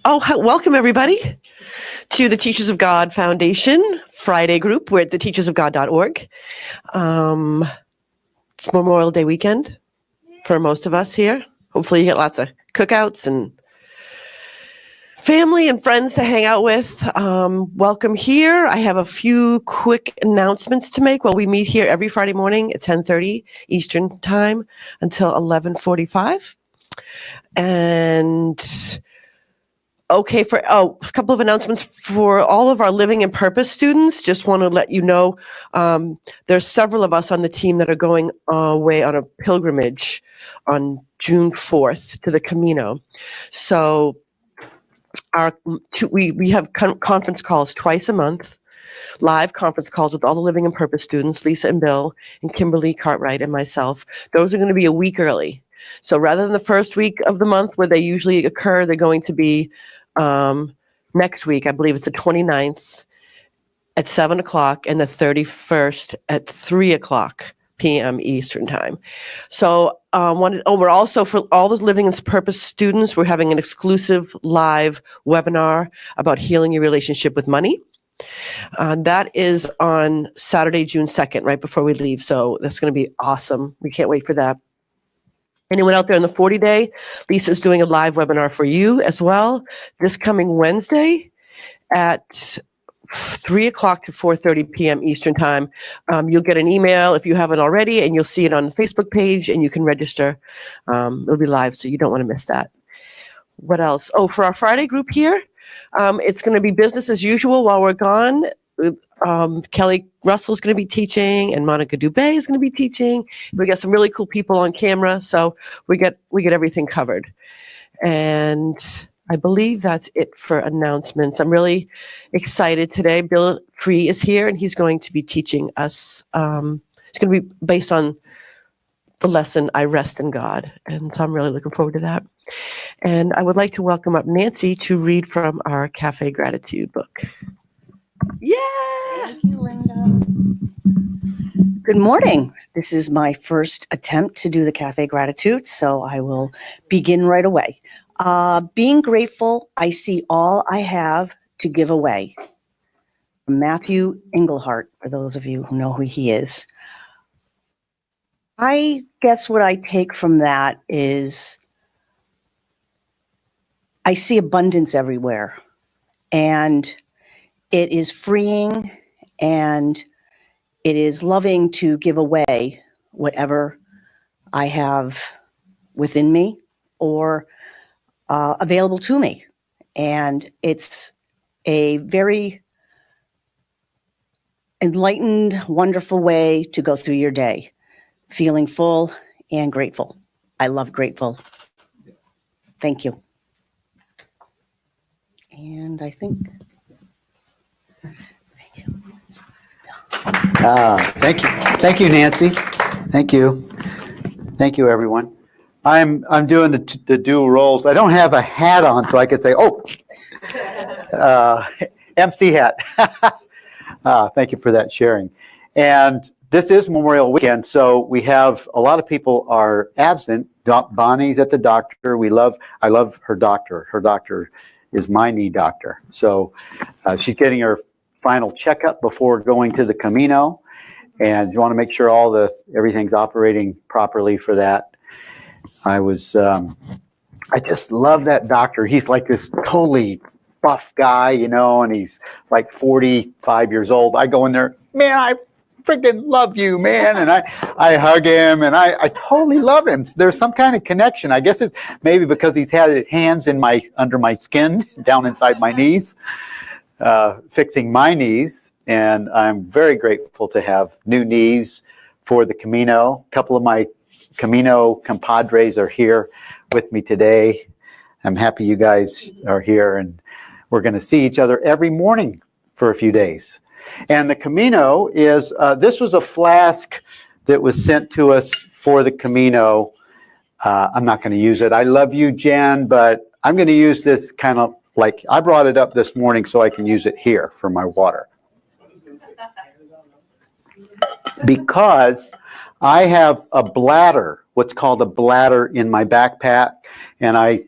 Welcome everybody to the Teachers of God Foundation Friday group. We're at theteachersofgod.org. It's Memorial Day weekend for most of us here. Hopefully you get lots of cookouts and family and friends to hang out with. Welcome here. I have a few quick announcements to make. Well, we meet here every Friday morning at 10:30 Eastern time until 11:45. And a couple of announcements for all of our Living in Purpose students. Just want to let you know, there's several of us on the team that are going away on a pilgrimage on June 4th to the Camino. So we have conference calls twice a month, live conference calls with all the Living in Purpose students, Lisa and Bill and Kimberly Cartwright and myself. Those are going to be a week early. So rather than the first week of the month where they usually occur, they're going to be next week. I believe it's the 29th at 7 o'clock and the 31st at 3 o'clock p.m. Eastern time. So we're also, for all those Living in Purpose students, we're having an exclusive live webinar about healing your relationship with money. That is on Saturday, June 2nd, right before we leave. So that's going to be awesome. We can't wait for that. Anyone out there in the 40-day, Lisa's doing a live webinar for you as well this coming Wednesday at 3 o'clock to 4:30 p.m. Eastern time. You'll get an email if you haven't already, and you'll see it on the Facebook page, and you can register. It'll be live, so you don't want to miss that. What else? For our Friday group here, it's going to be business as usual while we're gone. Kelly Russell's going to be teaching, and Monica Dubé is going to be teaching. We got some really cool people on camera, so we get everything covered. And I believe that's it for announcements. I'm really excited today. Bill Free is here, and he's going to be teaching us. It's going to be based on the lesson, I Rest in God. And so I'm really looking forward to that. And I would like to welcome up Nancy to read from our Cafe Gratitude book. Yeah. Thank you, Linda. Good morning. This is my first attempt to do the Cafe Gratitude, so I will begin right away. Being grateful, I see all I have to give away. Matthew Engelhart, for those of you who know who he is. I guess what I take from that is I see abundance everywhere, and it is freeing, and it is loving to give away whatever I have within me or available to me. And it's a very enlightened, wonderful way to go through your day, feeling full and grateful. I love grateful. Thank you. And I think... Thank you, Nancy. Thank you, everyone. I'm doing the dual roles. I don't have a hat on, so I could say, MC hat. Thank you for that sharing. And this is Memorial Weekend, so we have a lot of people are absent. Bonnie's at the doctor. I love her doctor. Her doctor is my knee doctor. So she's getting her final checkup before going to the Camino, and you want to make sure everything's operating properly for that. I just love that doctor. He's like this totally buff guy, and he's like 45 years old. I go in there, man, I freaking love you, man. And I hug him, and I totally love him. There's some kind of connection. I guess it's maybe because he's had hands under my skin, down inside my knees. Fixing my knees, and I'm very grateful to have new knees for the Camino. A couple of my Camino compadres are here with me today. I'm happy you guys are here, and we're going to see each other every morning for a few days. And the Camino is, this was a flask that was sent to us for the Camino. I'm not going to use it. I love you, Jen, but I'm going to use this kind of like, I brought it up this morning so I can use it here for my water. Because I have a bladder, what's called a bladder in my backpack, and I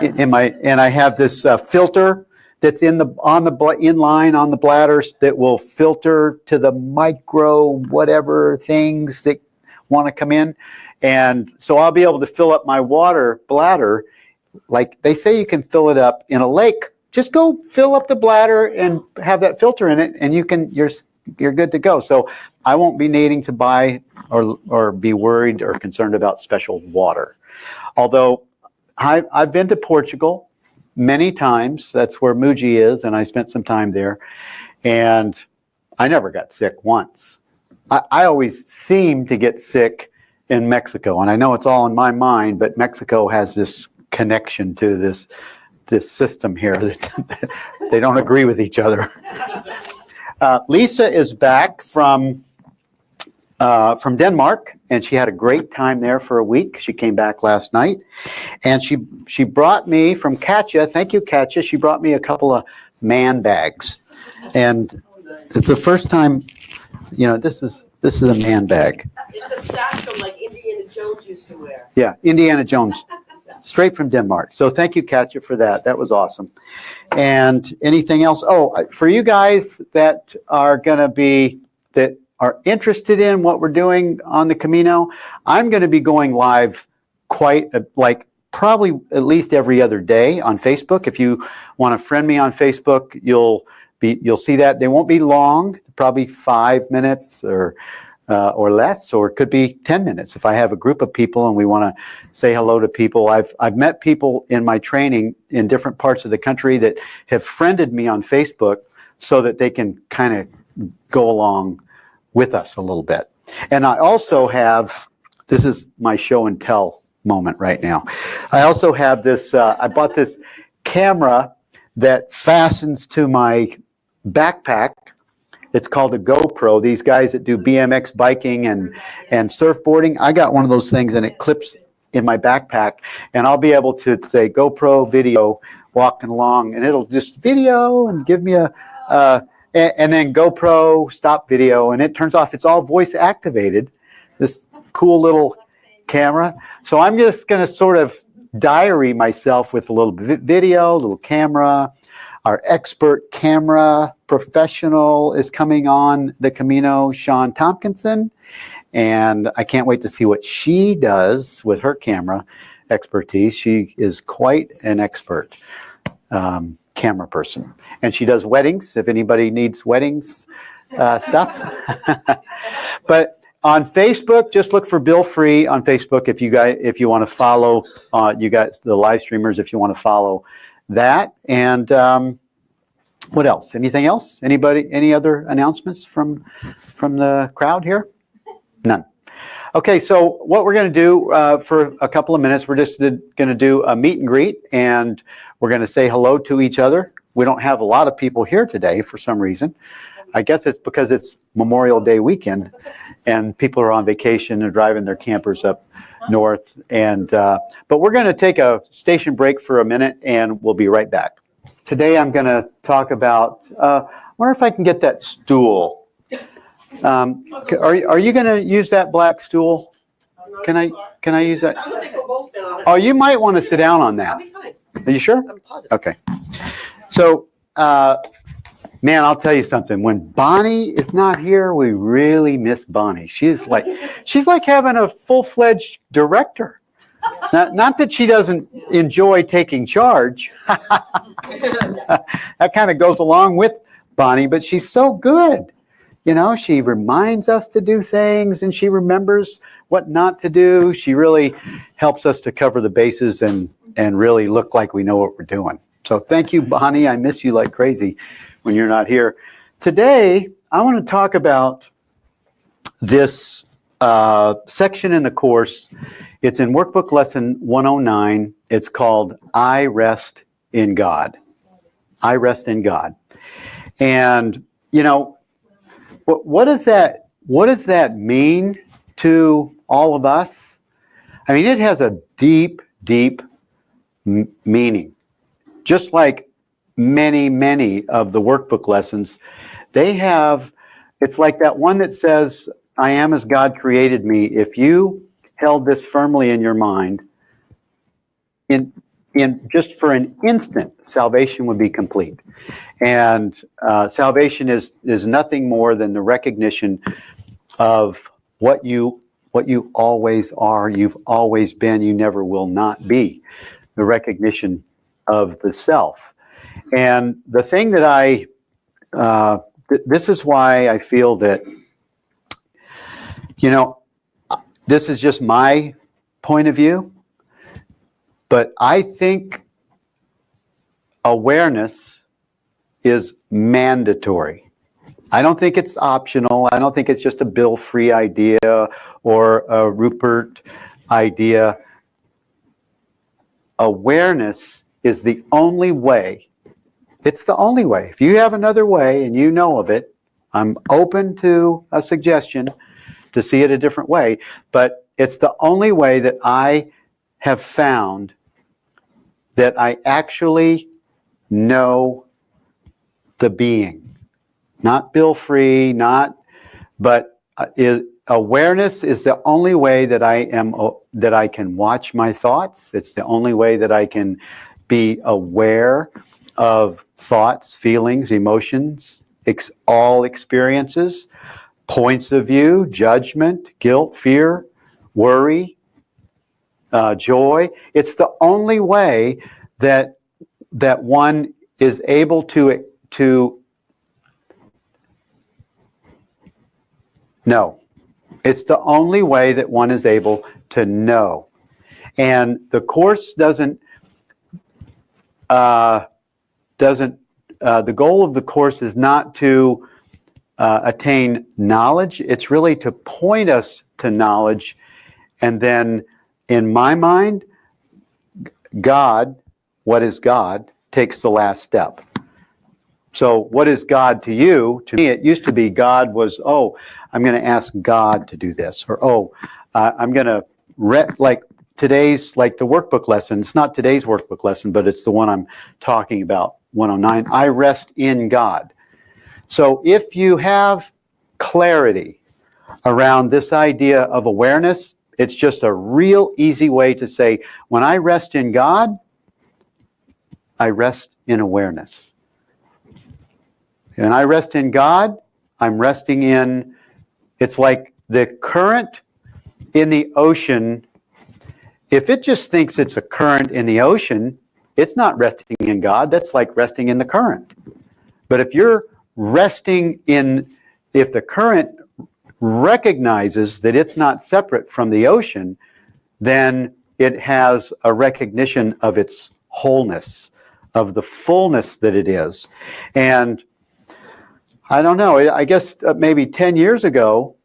And I have this filter that's in line on the bladders that will filter to the micro whatever things that want to come in. And so I'll be able to fill up my water bladder. Like they say you can fill it up in a lake. Just go fill up the bladder and have that filter in it, and you're good to go. So I won't be needing to buy or be worried or concerned about special water. Although I've been to Portugal many times. That's where Muji is, and I spent some time there. And I never got sick once. I always seem to get sick in Mexico. And I know it's all in my mind, but Mexico has this connection to this system here that they don't agree with each other. Lisa is back from Denmark, and she had a great time there for a week. She came back last night, and she brought me from Katja. Thank you, Katja. She brought me a couple of man bags, and it's the first time. This is a man bag. It's a satchel like Indiana Jones used to wear. Yeah, Indiana Jones, straight from Denmark. So thank you, Katja, for that. That was awesome. And anything else? Oh, for you guys that are interested in what we're doing on the Camino, I'm going to be going live probably at least every other day on Facebook. If you want to friend me on Facebook, you'll see that. They won't be long, probably 5 minutes or less, or it could be 10 minutes. If I have a group of people and we want to say hello to people, I've met people in my training in different parts of the country that have friended me on Facebook so that they can kind of go along with us a little bit. And I also have, this is my show and tell moment right now. I also have this, I bought this camera that fastens to my backpack. It's called a GoPro. These guys that do BMX biking and surfboarding, I got one of those things and it clips in my backpack, and I'll be able to say GoPro video walking along, and it'll just video and give me and then GoPro stop video, and it turns off. It's all voice activated, this cool little camera. So I'm just going to sort of diary myself with a little video, little camera. Our expert camera professional is coming on the Camino, Sean Tompkinson, and I can't wait to see what she does with her camera expertise. She is quite an expert camera person, and she does weddings. If anybody needs weddings stuff, but on Facebook, just look for Bill Free on Facebook. If you want to follow, you guys, the live streamers, if you want to follow that. And what else? Anything else? Anybody? Any other announcements from the crowd here? None. Okay, so what we're going to do for a couple of minutes, we're just going to do a meet and greet, and we're going to say hello to each other. We don't have a lot of people here today for some reason. I guess it's because it's Memorial Day weekend, and people are on vacation and driving their campers up north. And but we're going to take a station break for a minute, and we'll be right back. Today I'm going to talk about. I wonder if I can get that stool. Are you going to use that black stool? Can I use that? I don't think we'll both fit on it. Oh, you might want to sit down on that. I'll be fine. Are you sure? I'm positive. Okay. So, man, I'll tell you something. When Bonnie is not here, we really miss Bonnie. She's like having a full-fledged director. Not that she doesn't enjoy taking charge. That kind of goes along with Bonnie, but she's so good. You know, she reminds us to do things, and she remembers what not to do. She really helps us to cover the bases and really look like we know what we're doing. So thank you, Bonnie. I miss you like crazy when you're not here. Today, I want to talk about this section in the course. It's in workbook lesson 109. It's called I Rest in God. I Rest in God. And, you know, what does that mean to all of us? I mean, it has a deep, deep meaning. Just like many, many of the workbook lessons, it's like that one that says, I am as God created me. If you held this firmly in your mind, in just for an instant, salvation would be complete. And salvation is nothing more than the recognition of what you always are, you've always been, you never will not be. The recognition of the self. And the thing that this is why I feel that, this is just my point of view, but I think awareness is mandatory. I don't think it's optional. I don't think it's just a Bill Free idea or a Rupert idea. Awareness is the only way. It's the only way. If you have another way and you know of it, I'm open to a suggestion to see it a different way, but it's the only way that I have found that I actually know the being. Not Bill Free, but awareness is the only way that I can watch my thoughts. It's the only way that I can be aware of thoughts, feelings, emotions, all experiences, points of view, judgment, guilt, fear, worry, joy. It's the only way that one is able to know. It's the only way that one is able to know. And the Course doesn't the goal of the Course is not to attain knowledge. It's really to point us to knowledge. And then, in my mind, God, what is God, takes the last step. So what is God to you? To me, it used to be God was, I'm going to ask God to do this. Or, I'm going to, like today's, like the workbook lesson. It's not today's workbook lesson, but it's the one I'm talking about, 109. I rest in God. So if you have clarity around this idea of awareness, it's just a real easy way to say, when I rest in God, I rest in awareness. And I rest in God, I'm resting in, it's like the current in the ocean. If it just thinks it's a current in the ocean, it's not resting in God. That's like resting in the current. But if you're resting in, if the current recognizes that it's not separate from the ocean, then it has a recognition of its wholeness, of the fullness that it is. And I don't know, I guess maybe 10 years ago,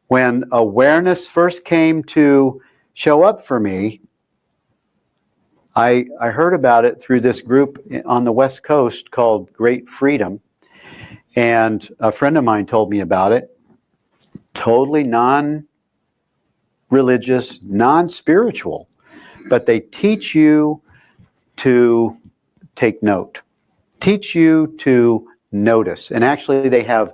when awareness first came to show up for me, I heard about it through this group on the West Coast called Great Freedom. And a friend of mine told me about it. Totally non-religious, non-spiritual. But they teach you to take note, teach you to notice. And actually they have,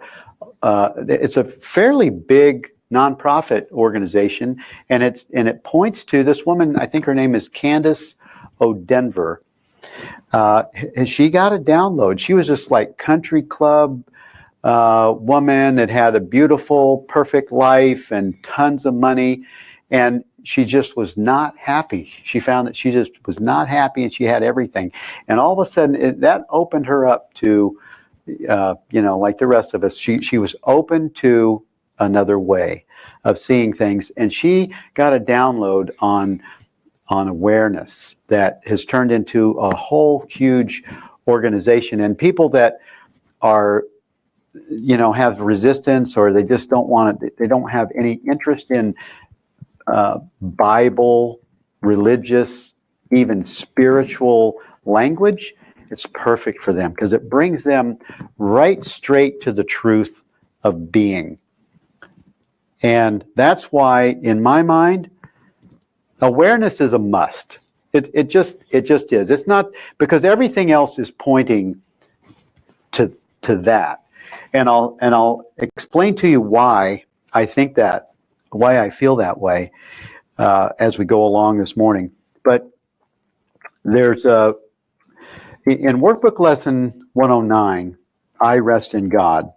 it's a fairly big nonprofit organization, and it points to this woman, I think her name is Candace O'Denver. She got a download. She was this like country club woman that had a beautiful, perfect life and tons of money, and she just was not happy. She found that she just was not happy, and she had everything. And all of a sudden, that opened her up to, like the rest of us, she was open to another way of seeing things, and she got a download on awareness that has turned into a whole huge organization. And people that are, have resistance, or they just don't want it, they don't have any interest in Bible, religious, even spiritual language, it's perfect for them because it brings them right straight to the truth of being. And that's why, in my mind, awareness is a must. It just is. It's not, because everything else is pointing to that. And I'll explain to you why I think that, why I feel that way as we go along this morning. But There's a, in workbook lesson 109, I rest in God.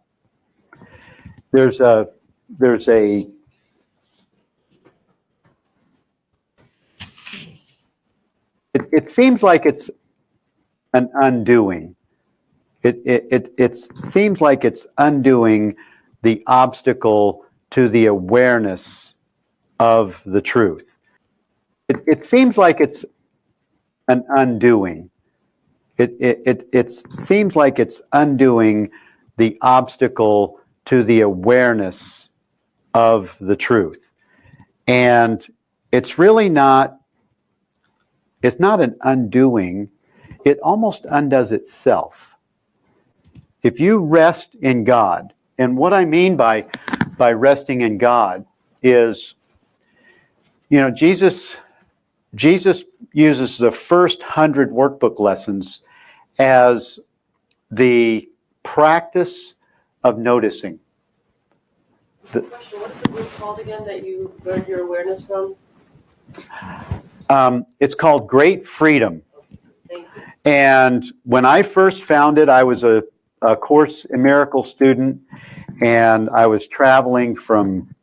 There's a, it seems like it's an undoing. It seems like it's undoing the obstacle to the awareness of the truth. It seems like it's an undoing. It seems like it's undoing the obstacle to the awareness of the truth. And it's really not, it's not an undoing, it almost undoes itself. If you rest in God, and what I mean by resting in God is, you know, Jesus uses the first 100 workbook lessons as the practice of noticing. Question, what is the group called again that you learned your awareness from? It's called Great Freedom. Thank you. And when I first found it, I was a Course in Miracles student, and I was traveling from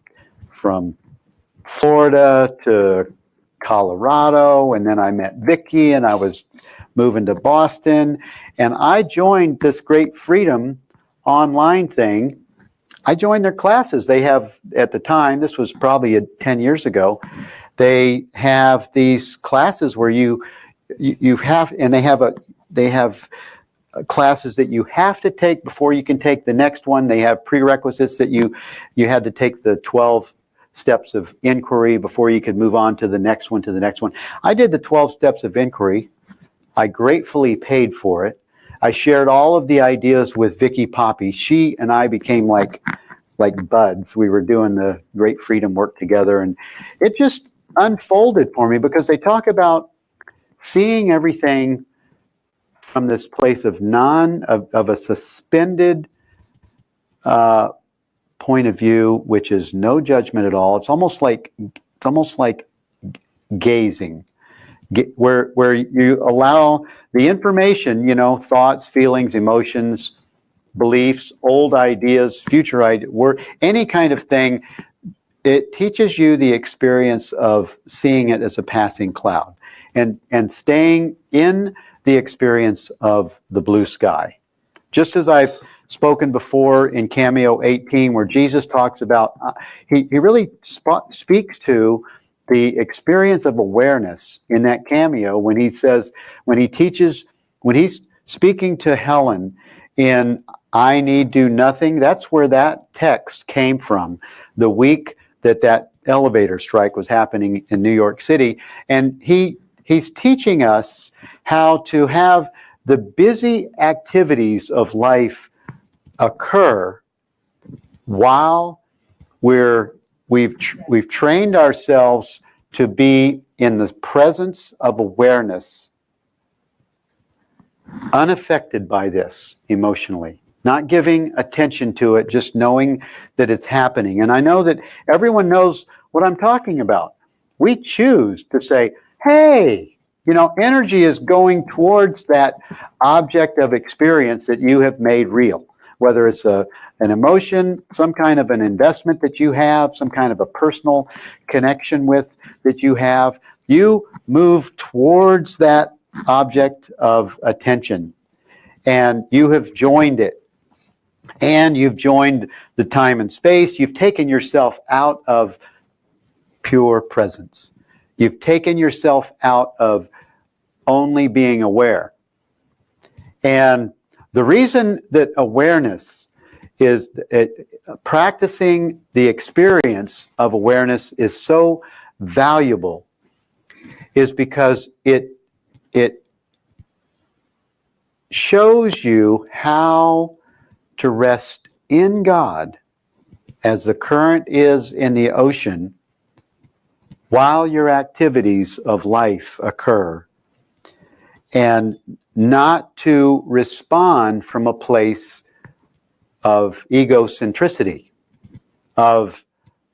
Florida to Colorado, and then I met Vicki, and I was moving to Boston, and I joined this Great Freedom online thing. I joined their classes. They have, at the time, this was probably 10 years ago, they have these classes where you have, and they have classes that you have to take before you can take the next one. They have prerequisites that you had to take the 12 steps of inquiry before you could move on to the next one, I did the 12 steps of inquiry. I gratefully paid for it. I shared all of the ideas with Vicki Poppy. She and I became like buds. We were doing the Great Freedom work together, and it just unfolded for me because they talk about seeing everything from this place of a suspended point of view, which is no judgment at all. It's almost like gazing, where you allow the information, you know, thoughts, feelings, emotions, beliefs, old ideas, future ideas, any kind of thing. It teaches you the experience of seeing it as a passing cloud and staying in the experience of the blue sky. Just as I've spoken before in Cameo 18, where Jesus talks about, he really speaks to the experience of awareness in that cameo when he says, when he's speaking to Helen in I Need Do Nothing, that's where that text came from, the week that elevator strike was happening in New York City. And he's teaching us how to have the busy activities of life occur while we've trained ourselves to be in the presence of awareness, unaffected by this emotionally, not giving attention to it, just knowing that it's happening. And I know that everyone knows what I'm talking about. We choose to say, hey, you know, energy is going towards that object of experience that you have made real, whether it's an emotion, some kind of an investment that you have, some kind of a personal connection with that you have. You move towards that object of attention, and you have joined it. And you've joined the time and space. You've taken yourself out of pure presence. You've taken yourself out of only being aware. And the reason that awareness is practicing the experience of awareness is so valuable is because it shows you how to rest in God as the current is in the ocean while your activities of life occur, and not to respond from a place of egocentricity, of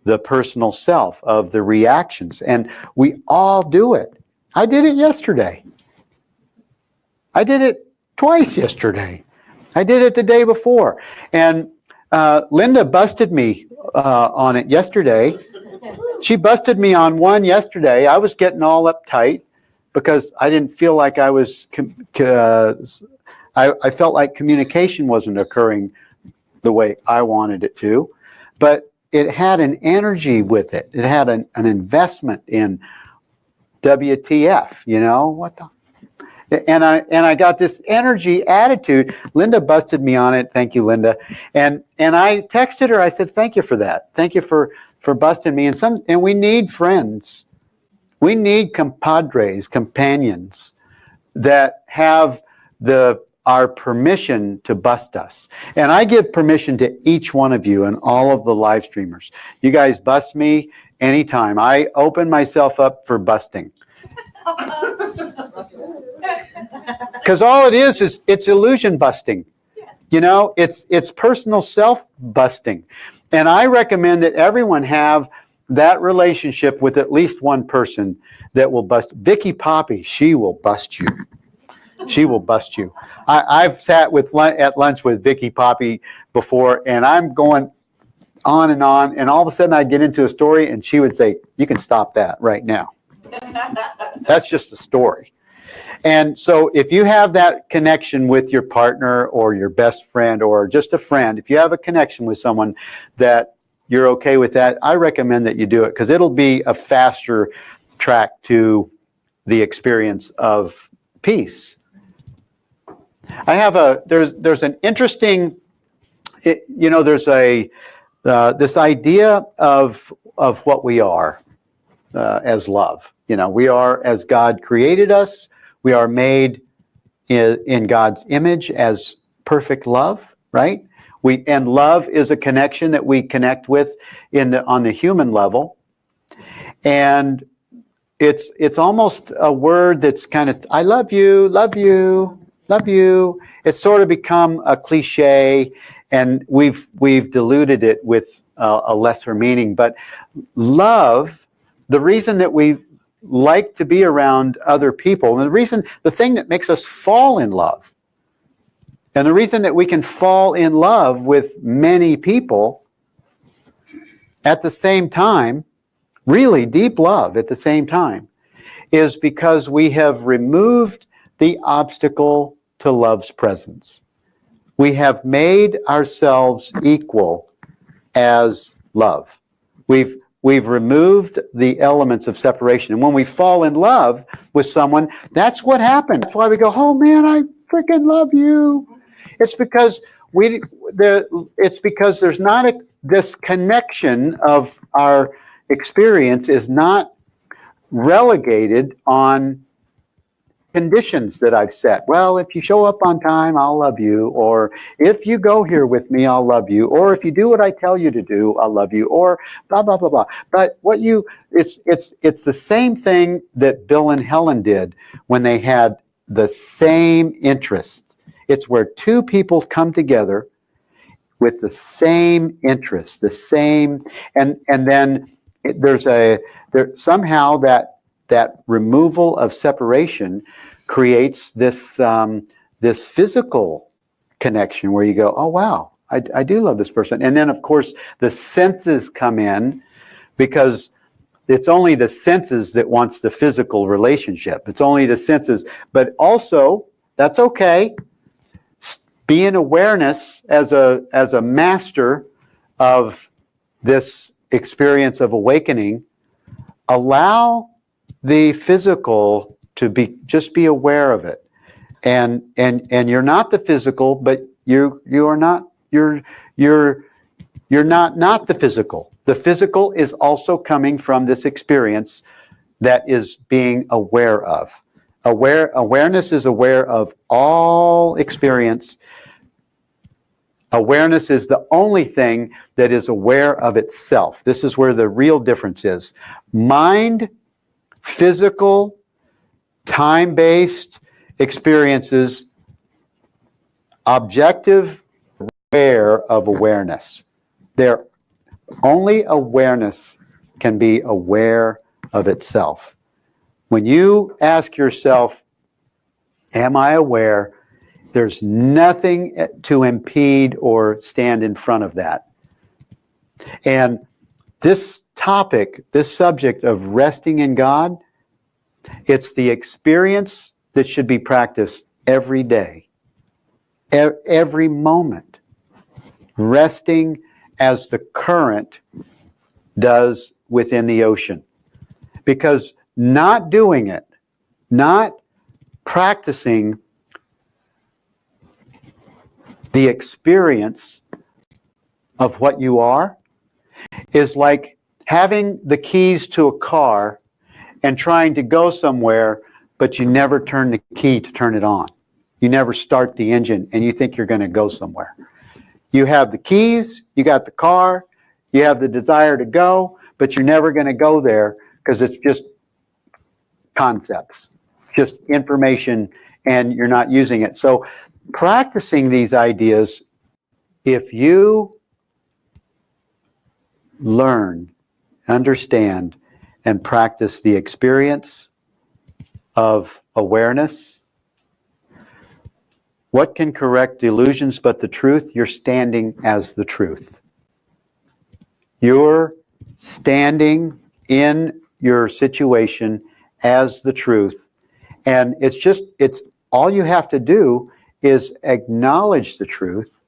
the personal self, of the reactions. And we all do it. I did it yesterday. I did it twice yesterday. I did it the day before. And Linda busted me on it yesterday. She busted me on one yesterday. I was getting all uptight because I didn't feel like I was, I felt like communication wasn't occurring the way I wanted it to. But it had an energy with it. It had an investment in WTF, you know, what the? And I got this energy attitude. Linda busted me on it. Thank you, Linda. And I texted her. I said, thank you for that. Thank you for busting me. And we need friends. We need compadres, companions that have our permission to bust us. And I give permission to each one of you and all of the live streamers. You guys bust me anytime. I open myself up for busting. Because all it is it's illusion busting. You know, it's personal self busting. And I recommend that everyone have that relationship with at least one person that will bust. Vicky Poppy, she will bust you. She will bust you. I've sat at lunch with Vicky Poppy before, and I'm going on, and all of a sudden I get into a story, and she would say, you can stop that right now. That's just a story. And so if you have that connection with your partner or your best friend or just a friend, if you have a connection with someone that you're okay with that, I recommend that you do it because it'll be a faster track to the experience of peace. I have there's an interesting, there's this idea of what we are as love. You know, we are as God created us. We are made in God's image as perfect love, right? And love is a connection that we connect with on the human level. And it's almost a word that's kind of, I love you, love you, love you. It's sort of become a cliche, and we've diluted it with a lesser meaning. But love, the reason that we like to be around other people, and the thing that makes us fall in love, and the reason that we can fall in love with many people at the same time, really deep love at the same time, is because we have removed the obstacle to love's presence. We have made ourselves equal as love. We've removed the elements of separation. And when we fall in love with someone, that's what happens. That's why we go, oh man, I freaking love you. It's because there's not this connection of our experience is not relegated on conditions that I've set. Well, if you show up on time, I'll love you. Or if you go here with me, I'll love you. Or if you do what I tell you to do, I'll love you. Or blah, blah, blah, blah. But it's the same thing that Bill and Helen did when they had the same interest. It's where two people come together with the same interest, the same, and then somehow that removal of separation creates this this physical connection where you go, oh wow, I do love this person. And then of course the senses come in, because it's only the senses that wants the physical relationship. It's only the senses, but also that's okay. Be in awareness as a master of this experience of awakening. Allow the physical to just be aware of it, and you're not the physical, but you're not the physical. The physical is also coming from this experience that is being aware of. Awareness is aware of all experience. Awareness is the only thing that is aware of itself. This is where the real difference is. Mind, physical, time-based experiences, objective, aware of awareness. Only awareness can be aware of itself. When you ask yourself, Am I aware? There's nothing to impede or stand in front of that. And this topic, this subject of resting in God, it's the experience that should be practiced every day, every moment. Resting as the current does within the ocean. Because not doing it, not practicing the experience of what you are, is like having the keys to a car and trying to go somewhere, but you never turn the key to turn it on. You never start the engine and you think you're going to go somewhere. You have the keys, you got the car, you have the desire to go, but you're never going to go there because it's just concepts, just information, and you're not using it. So practicing these ideas, if you learn, understand, and practice the experience of awareness, what can correct delusions but the truth? You're standing as the truth. You're standing in your situation as the truth. And it's all you have to do is acknowledge the truth.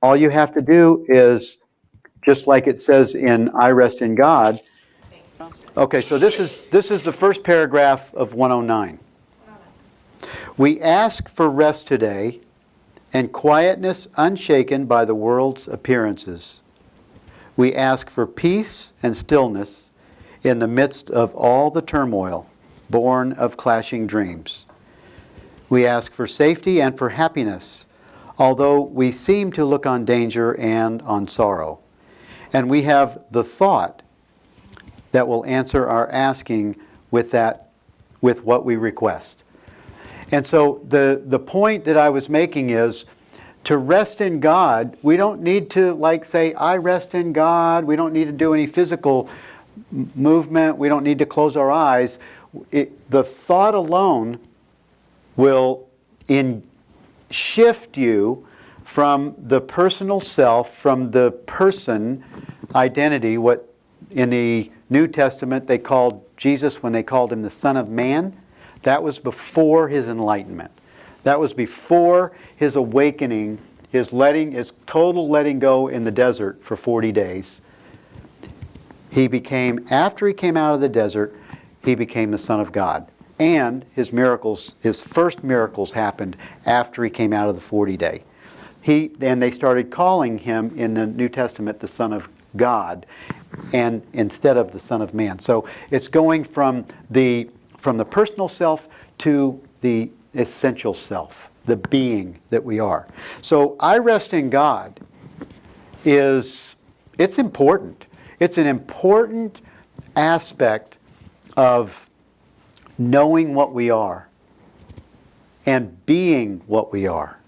All you have to do is, just like it says in I Rest in God. Okay, so this is the first paragraph of 109. We ask for rest today and quietness unshaken by the world's appearances. We ask for peace and stillness in the midst of all the turmoil born of clashing dreams. We ask for safety and for happiness, although we seem to look on danger and on sorrow. And we have the thought that will answer our asking with what we request. And so the point that I was making is, to rest in God, we don't need to say, I rest in God. We don't need to do any physical movement. We don't need to close our eyes. The thought alone will shift you from the personal self, from the person identity, what in the New Testament they called Jesus, when they called him the Son of Man. That was before his enlightenment. That was before his awakening, his total letting go in the desert for 40 days. After he came out of the desert, he became the Son of God. And his first miracles happened after he came out of the 40-day. And they started calling him in the New Testament the Son of God, and instead of the Son of Man. So it's going from the personal self to the essential self, the being that we are. So I rest in God it's important. It's an important aspect of knowing what we are and being what we are.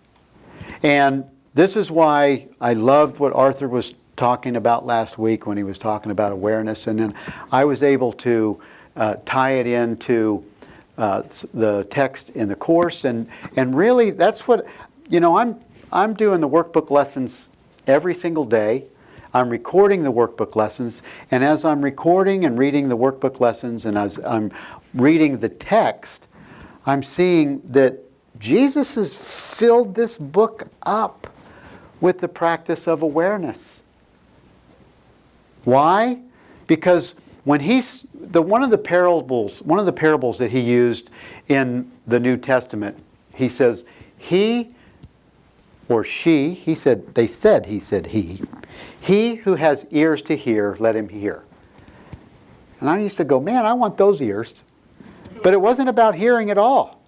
And this is why I loved what Arthur was talking about last week when he was talking about awareness, and then I was able to tie it into the text in the course, and really that's what, I'm doing the workbook lessons every single day. I'm recording the workbook lessons, and as I'm recording and reading the workbook lessons, and as I'm reading the text, I'm seeing that Jesus has filled this book up with the practice of awareness. Why? Because when one of the parables that he used in the New Testament, he says, he or she, he said he who has ears to hear, let him hear. And I used to go, man, I want those ears. But it wasn't about hearing at all.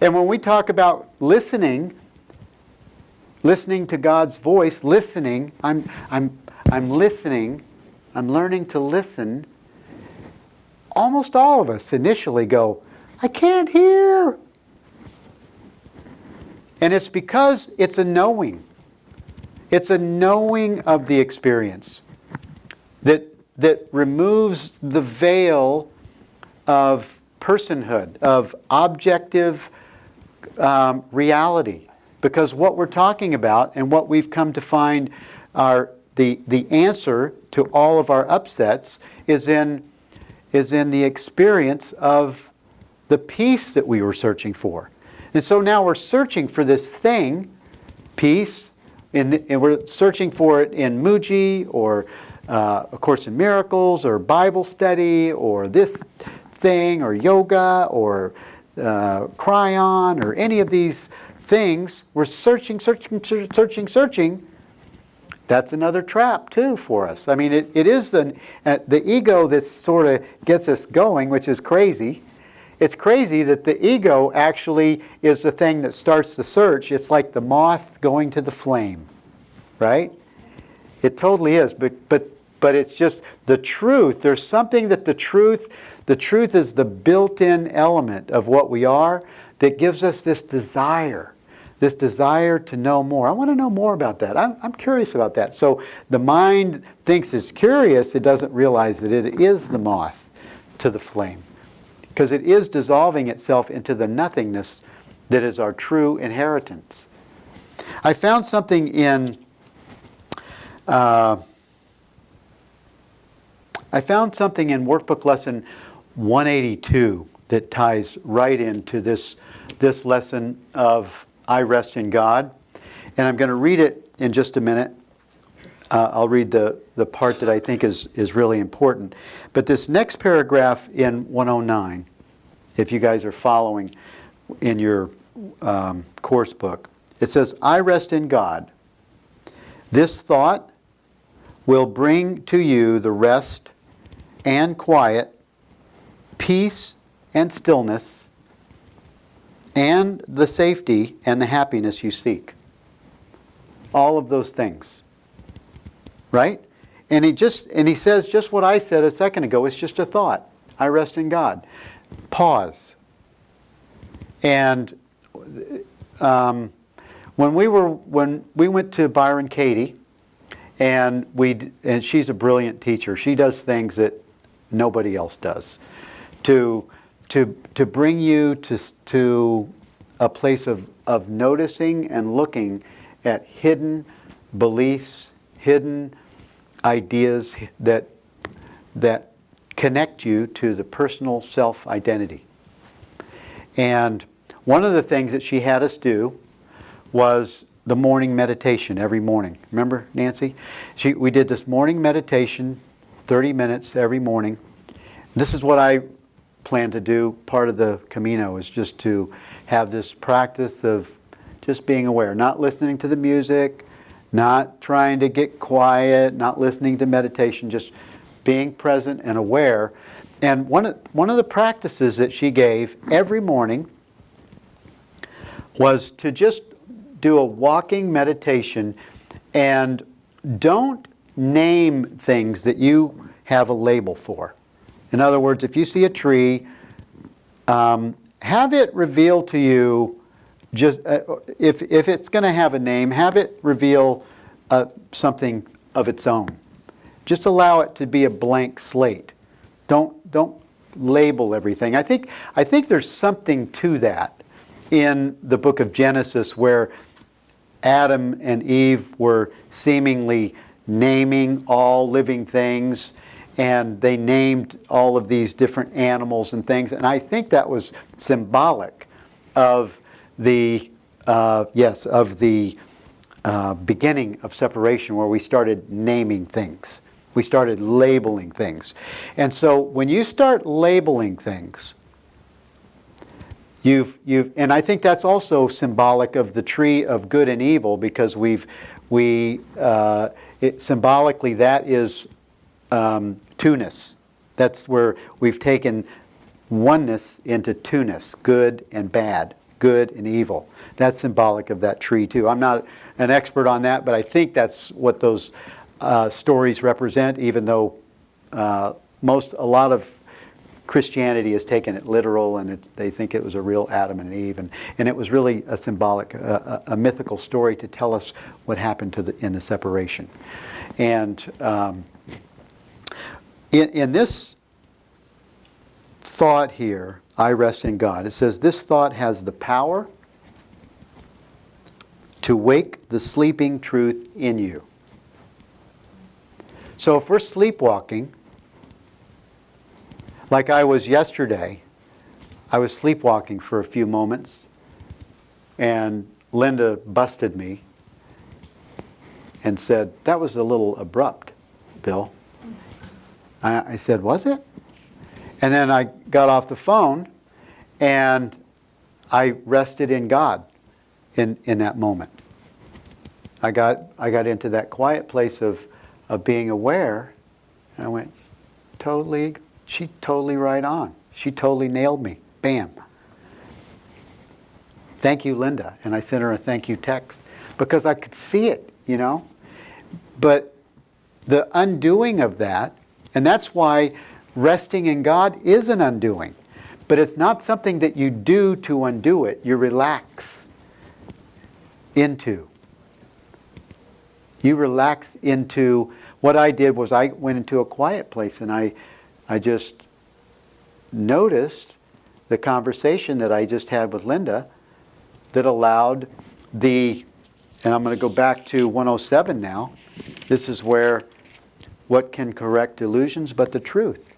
And when we talk about listening to God's voice, listening, I'm listening, I'm learning to listen. Almost all of us initially go, I can't hear. And it's because it's a knowing. It's a knowing of the experience that removes the veil of personhood, of objective reality. Because what we're talking about and what we've come to find are the answer to all of our upsets is in the experience of the peace that we were searching for. And so now we're searching for this thing, peace, and we're searching for it in Muji or A Course in Miracles or Bible study or this thing or yoga or Cryon or any of these things. We're searching. That's another trap too for us. I mean, it is the ego that sort of gets us going, which is crazy. It's crazy that the ego actually is the thing that starts the search. It's like the moth going to the flame, right? It totally is. But it's just the truth. There's something that the truth is the built-in element of what we are that gives us this desire to know more. I want to know more about that. I'm curious about that. So the mind thinks it's curious. It doesn't realize that it is the moth to the flame, because it is dissolving itself into the nothingness that is our true inheritance. I found something in workbook lesson 182 that ties right into this lesson of I rest in God. And I'm going to read it in just a minute. I'll read the part that I think is really important. But this next paragraph in 109, if you guys are following in your course book, it says, I rest in God. This thought will bring to you the rest and quiet, peace and stillness, and the safety and the happiness you seek. All of those things. Right? And he says just what I said a second ago. It's just a thought. I rest in God. Pause. And when we went to Byron Katie, and she's a brilliant teacher. She does things that nobody else does. To bring you to a place of noticing and looking at hidden beliefs, hidden ideas that connect you to the personal self-identity. And one of the things that she had us do was the morning meditation every morning. Remember, Nancy? We did this morning meditation, 30 minutes every morning. This is what I plan to do. Part of the Camino is just to have this practice of just being aware, not listening to the music, not trying to get quiet, not listening to meditation, just being present and aware. And one of the practices that she gave every morning was to just do a walking meditation, and don't name things that you have a label for. In other words, if you see a tree, have it reveal to you, just if it's going to have a name, have it reveal something of its own. Just allow it to be a blank slate. Don't label everything. I think there's something to that in the book of Genesis, where Adam and Eve were seemingly naming all living things, and they named all of these different animals and things. And I think that was symbolic of the beginning of separation, where we started naming things. We started labeling things. And so when you start labeling things, and I think that's also symbolic of the tree of good and evil, because symbolically that is two-ness. That's where we've taken oneness into two-ness, good and bad, good and evil. That's symbolic of that tree too. I'm not an expert on that, but I think that's what those stories represent, even though a lot of Christianity has taken it literal, and they think it was a real Adam and Eve, and it was really a symbolic, a mythical story to tell us what happened in the separation. And in this thought here, I rest in God. It says, this thought has the power to wake the sleeping truth in you. So if we're sleepwalking, like I was yesterday, I was sleepwalking for a few moments, and Linda busted me and said, that was a little abrupt, Bill. I said, was it? And then I got off the phone, and I rested in God in that moment. I got into that quiet place of being aware, and I went, she totally right on. She totally nailed me. Bam. Thank you, Linda. And I sent her a thank you text because I could see it, you know. But the undoing of that, and that's why resting in God is an undoing. But it's not something that you do to undo it. You relax into. You relax into. What I did was I went into a quiet place, and I just noticed the conversation that I just had with Linda that allowed and I'm going to go back to 107 now. This is where, what can correct illusions but the truth?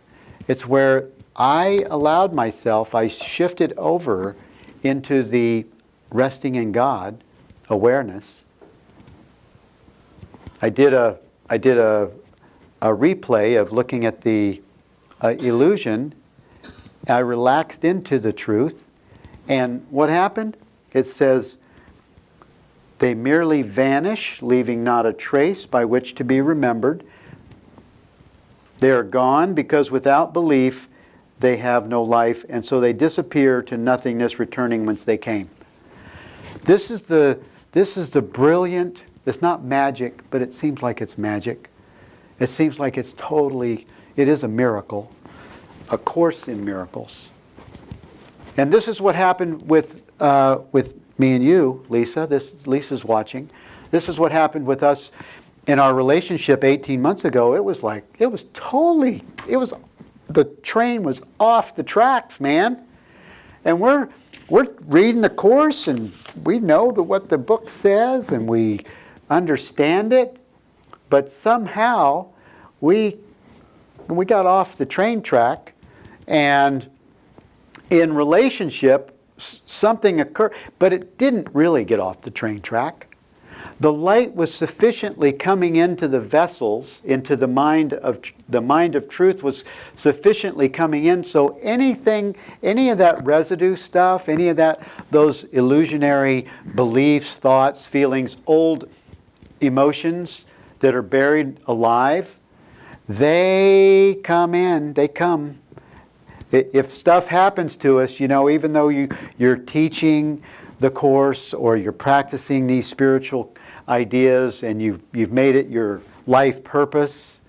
It's where I allowed myself, I shifted over into the resting in God awareness. I did a replay of looking at the illusion. I relaxed into the truth, and what happened? It says, they merely vanish, leaving not a trace by which to be remembered. They are gone because without belief they have no life, and so they disappear to nothingness, returning whence they came. This is the brilliant, it's not magic, but it seems like it's magic. It seems like it is a miracle, a course in miracles. And this is what happened with me and you, Lisa. Lisa's watching. This is what happened with us in our relationship 18 months ago. The train was off the tracks, man. And we're reading the course, and we know what the book says, and we understand it, but somehow we got off the train track, and in relationship something occurred, but it didn't really get off the train track. The light was sufficiently coming into the vessels, into the mind of truth was sufficiently coming in, so any of that residue stuff, those illusionary beliefs, thoughts, feelings, old emotions that are buried alive, they come in, they come. If stuff happens to us, even though you're teaching the course or you're practicing these spiritual ideas and you've made it your life purpose,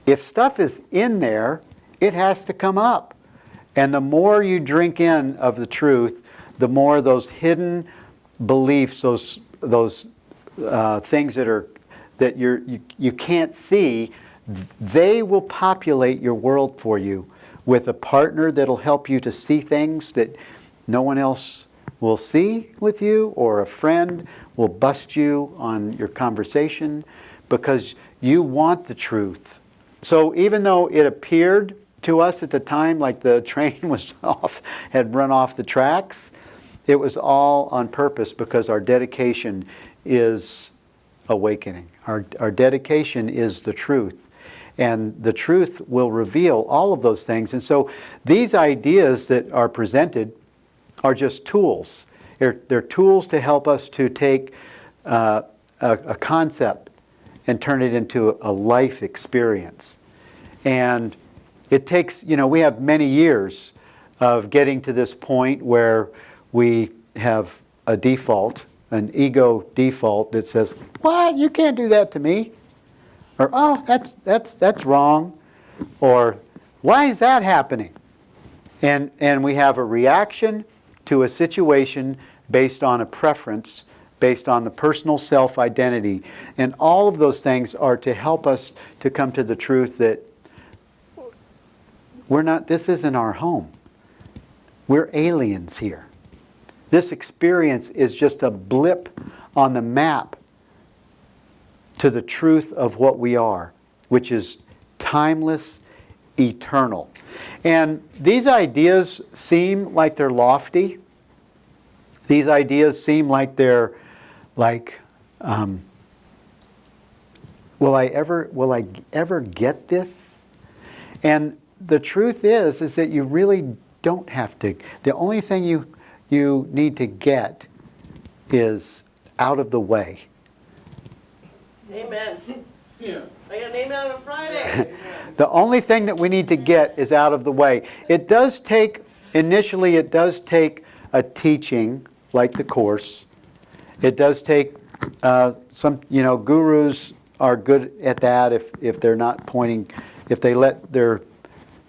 if stuff is in there, it has to come up. And the more you drink in of the truth, the more those hidden beliefs, those things that you can't see, they will populate your world for you with a partner that'll help you to see things that no one else will see with you, or a friend will bust you on your conversation because you want the truth. So even though it appeared to us at the time like the train was had run off the tracks, it was all on purpose because our dedication is awakening. Our dedication is the truth. And the truth will reveal all of those things. And so these ideas that are presented are just tools. They're tools to help us to take a concept and turn it into a life experience. And it takes, we have many years of getting to this point where we have a default, an ego default that says, what? You can't do that to me. Or, oh, that's wrong. Or, why is that happening? And we have a reaction to a situation based on a preference, based on the personal self-identity. And all of those things are to help us to come to the truth that this isn't our home. We're aliens here. This experience is just a blip on the map to the truth of what we are, which is timeless, eternal. And these ideas seem like they're lofty. These ideas seem like they're like, will I ever get this? And the truth is that you really don't have to. The only thing you need to get is out of the way. Amen. Yeah. I got an amen on a Friday. The only thing that we need to get is out of the way. It does take, initially it does take a teaching like the Course. It does take some, gurus are good at that if they're not pointing, if they let their,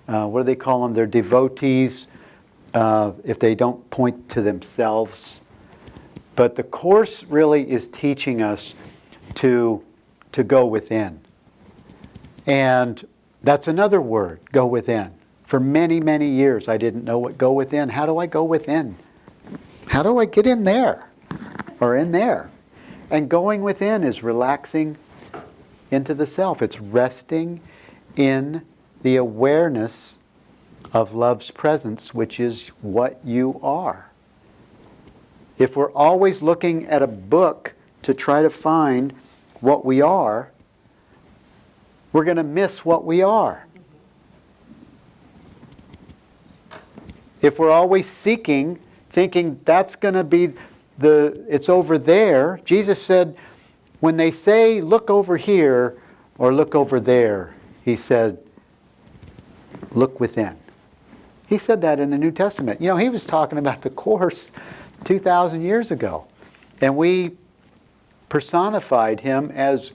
what do they call them, their devotees, if they don't point to themselves. But the Course really is teaching us to go within. And that's another word, go within. For many, many years, I didn't know what go within. How do I go within? How do I get in there or in there? And going within is relaxing into the self. It's resting in the awareness of love's presence, which is what you are. If we're always looking at a book to try to find what we are, we're going to miss what we are. If we're always seeking, thinking that's going to be it's over there. Jesus said, when they say, look over here or look over there, he said, look within. He said that in the New Testament. He was talking about the Course 2,000 years ago. And we personified him as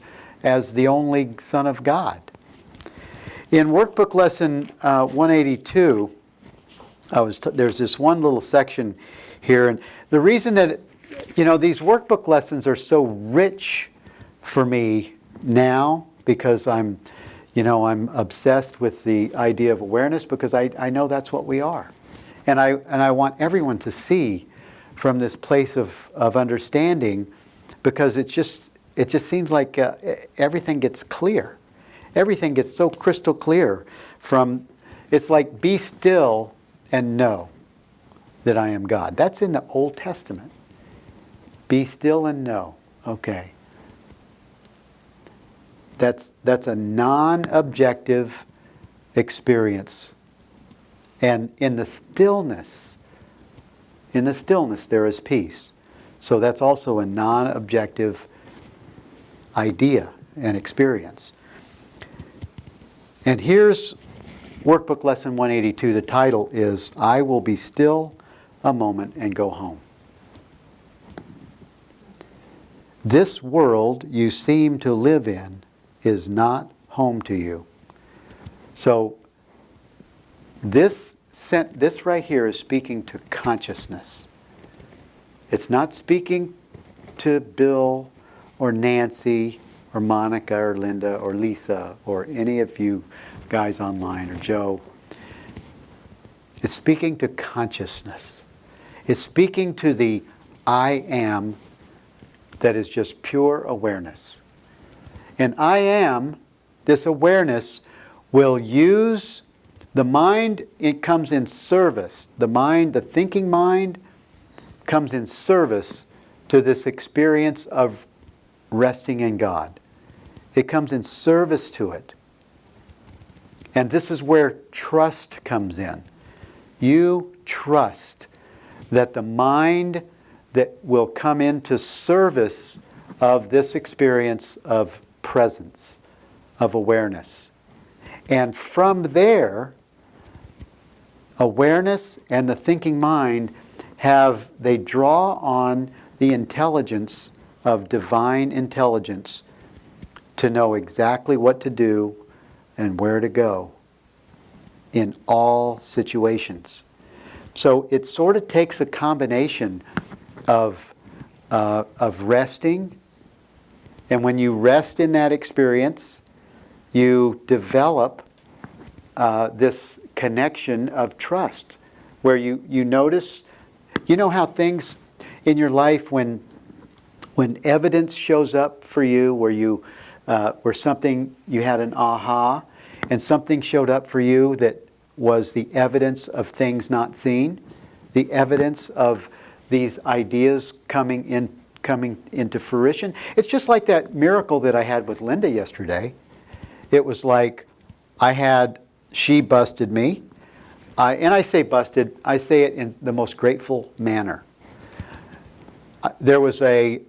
the only Son of God. In workbook lesson 182, there's this one little section here, and the reason that these workbook lessons are so rich for me now, because I'm obsessed with the idea of awareness, because I know that's what we are, and I want everyone to see from this place of understanding, because it just seems like everything gets clear. Everything gets so crystal clear it's like, be still and know that I am God. That's in the Old Testament. Be still and know. Okay. That's a non-objective experience. And in the stillness there is peace. So that's also a non-objective idea and experience. And here's workbook lesson 182. The title is, I will be still a moment and go home. This world you seem to live in is not home to you. So this right here is speaking to consciousness. It's not speaking to Bill or Nancy or Monica or Linda or Lisa or any of you guys online or Joe. It's speaking to consciousness. It's speaking to the I am that is just pure awareness. And I am, this awareness, will use the mind. It comes in service. The mind, the thinking mind, comes in service to this experience of resting in God. It comes in service to it. And this is where trust comes in. You trust that the mind that will come into service of this experience of presence, of awareness. And from there, awareness and the thinking mind they draw on the intelligence of divine intelligence to know exactly what to do and where to go in all situations. So it sort of takes a combination of resting, and when you rest in that experience, you develop this connection of trust where you notice, you know how things in your life when evidence shows up for you, where something, you had an aha, and something showed up for you that was the evidence of things not seen, the evidence of these ideas coming into fruition. It's just like that miracle that I had with Linda yesterday. It was like she busted me. And I say busted, I say it in the most grateful manner. There was a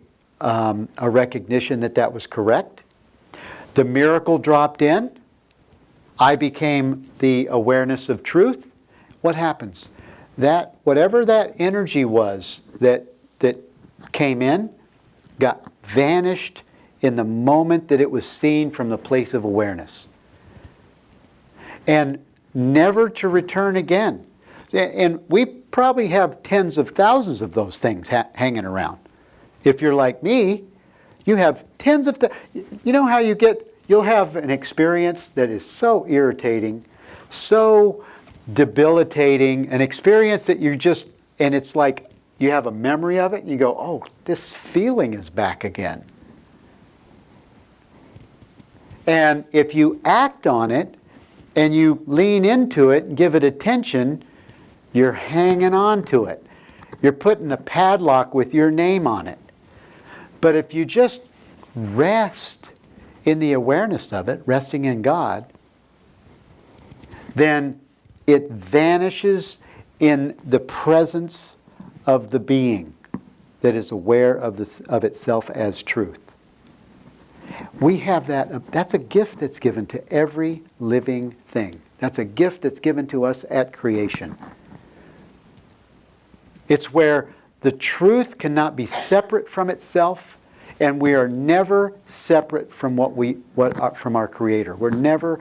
recognition that was correct. The miracle dropped in. I became the awareness of truth. What happens? That whatever that energy was that came in, got vanished in the moment that it was seen from the place of awareness. And never to return again. And we probably have tens of thousands of those things hanging around. If you're like me, you have tens of you know how you'll have an experience that is so irritating, so debilitating, an experience that and it's like you have a memory of it and you go, oh, this feeling is back again. And if you act on it and you lean into it and give it attention, you're hanging on to it. You're putting a padlock with your name on it. But if you just rest in the awareness of it, resting in God, then it vanishes in the presence of the being that is aware of itself as truth. We have that. That's a gift that's given to every living thing. That's a gift that's given to us at creation. It's where the truth cannot be separate from itself, and we are never separate from from our Creator. We're never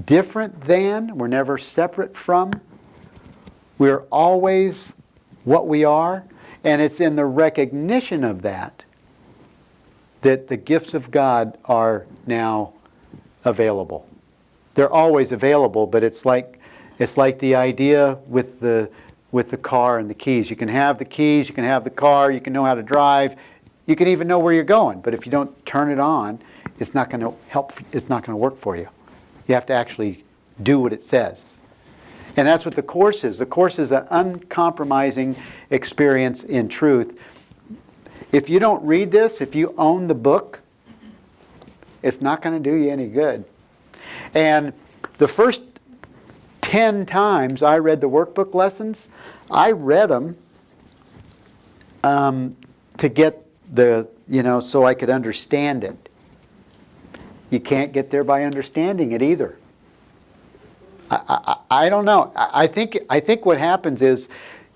different than. We're never separate from. We're always what we are, and it's in the recognition of that the gifts of God are now available. They're always available, but it's like the idea with the car and the keys. You can have the keys, you can have the car, you can know how to drive, you can even know where you're going. But if you don't turn it on, it's not going to help. It's not going to work for you. You have to actually do what it says. And that's what the Course is. The Course is an uncompromising experience in truth. If you don't read this, if you own the book, it's not going to do you any good. And the first 10 times I read the workbook lessons, I read them to get so I could understand it. You can't get there by understanding it either. I don't know. I think what happens is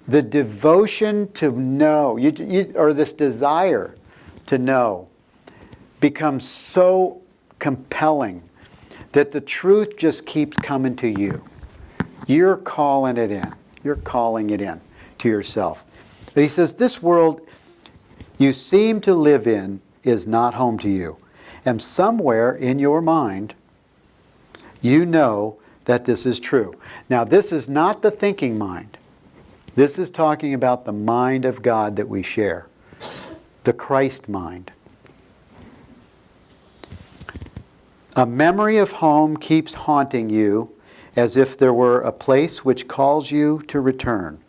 the devotion to know, or this desire to know, becomes so compelling that the truth just keeps coming to you. You're calling it in. You're calling it in to yourself. But he says, this world you seem to live in is not home to you. And somewhere in your mind, you know that this is true. Now, this is not the thinking mind. This is talking about the mind of God that we share, the Christ mind. A memory of home keeps haunting you as if there were a place which calls you to return,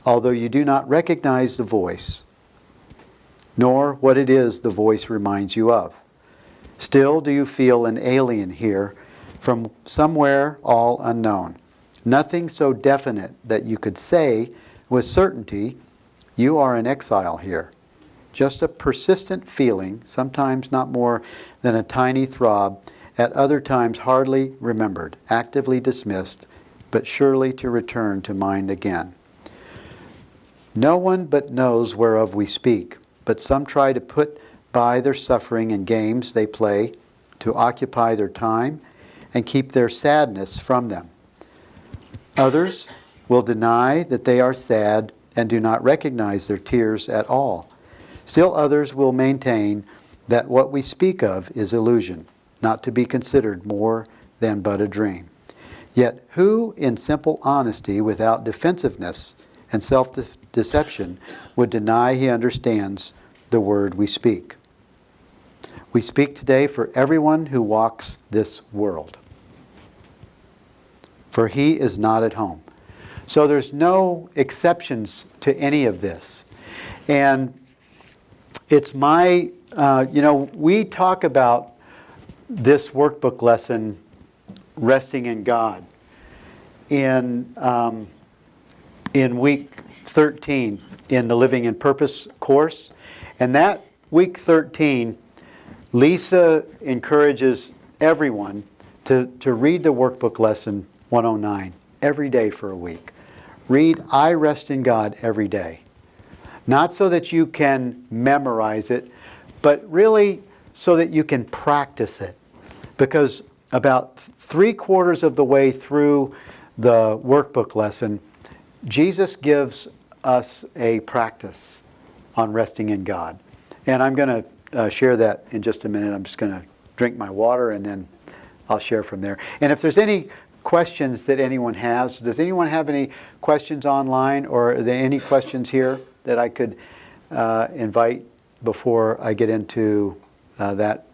although you do not recognize the voice, nor what it is the voice reminds you of. Still do you feel an alien here from somewhere all unknown. Nothing so definite that you could say with certainty, you are an exile here. Just a persistent feeling, sometimes not more than a tiny throb, at other times hardly remembered, actively dismissed, but surely to return to mind again. No one but knows whereof we speak, but some try to put by their suffering in games they play to occupy their time and keep their sadness from them. Others will deny that they are sad and do not recognize their tears at all. Still others will maintain that what we speak of is illusion, not to be considered more than but a dream. Yet who in simple honesty, without defensiveness and self-deception, would deny he understands the word we speak? We speak today for everyone who walks this world, for he is not at home. So there's no exceptions to any of this. And it's my, we talk about this workbook lesson, resting in God, in week 13 in the Living in Purpose course. And that week 13, Lisa encourages everyone to read the workbook lesson 109 every day for a week. Read I Rest in God every day. Not so that you can memorize it, but really so that you can practice it. Because about 3/4 of the way through the workbook lesson, Jesus gives us a practice on resting in God. And I'm going to share that in just a minute. I'm just going to drink my water and then I'll share from there. And if there's any questions that anyone has, does anyone have any questions online, or are there any questions here that I could invite before I get into that